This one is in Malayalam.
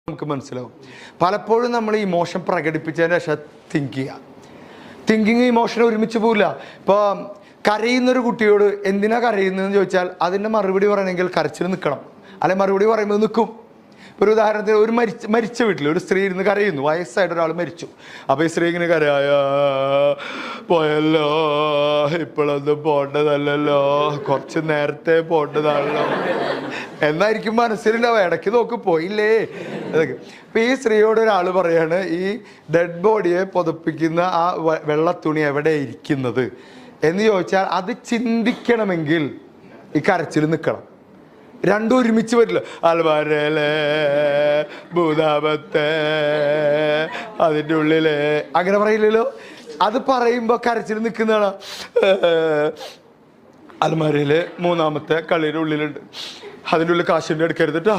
നമുക്ക് മനസ്സിലാവും. പലപ്പോഴും നമ്മൾ ഇമോഷൻ പ്രകടിപ്പിച്ചതിന് ശേഷം തിങ്കിങ് ഇമോഷൻ ഒരുമിച്ച് പോവില്ല. ഇപ്പോൾ കരയുന്നൊരു കുട്ടിയോട് എന്തിനാ കരയുന്നതെന്ന് ചോദിച്ചാൽ അതിൻ്റെ മറുപടി പറയണമെങ്കിൽ കരച്ചിൽ നിൽക്കണം, അല്ലെങ്കിൽ മറുപടി പറയുമ്പോൾ നിൽക്കും. ഒരു ഉദാഹരണത്തിന് ഒരു മരിച്ച വീട്ടിൽ ഒരു സ്ത്രീ ഇരുന്ന് കരയുന്നു, വയസ്സായിട്ട് ഒരാൾ മരിച്ചു. അപ്പോൾ ഈ സ്ത്രീ ഇങ്ങനെ കരയായ പോയല്ലോ, ഇപ്പോഴൊന്നും പോണ്ടതല്ലല്ലോ, കുറച്ച് നേരത്തെ പോണ്ടതാണല്ലോ എന്നായിരിക്കും മനസ്സിലുണ്ടാവുക. ഇടയ്ക്ക് നോക്ക് പോയില്ലേ അതൊക്കെ. അപ്പോൾ ഈ സ്ത്രീയോട് ഒരാൾ പറയാണ്, ഈ ഡെഡ് ബോഡിയെ പുതപ്പിക്കുന്ന ആ വെള്ളത്തുണി എവിടെ ഇരിക്കുന്നത് എന്ന് ചോദിച്ചാൽ അത് ചിന്തിക്കണമെങ്കിൽ ഈ കരച്ചിൽ നിൽക്കണം. രണ്ടും ഒരുമിച്ച് വരില്ല. അൽമാരയിലെ ഭൂതാപത്തെ അതിൻ്റെ ഉള്ളിലെ അങ്ങനെ പറയില്ലല്ലോ. അത് പറയുമ്പോൾ കരച്ചിൽ നിൽക്കുന്നതാണ്. അൽമാരയിലെ മൂന്നാമത്തെ കളിയുടെ ഉള്ളിലുണ്ട്, അതിൻ്റെ ഉള്ളിൽ കാശിൻ്റെ എടുക്കരുത് കേട്ടോ.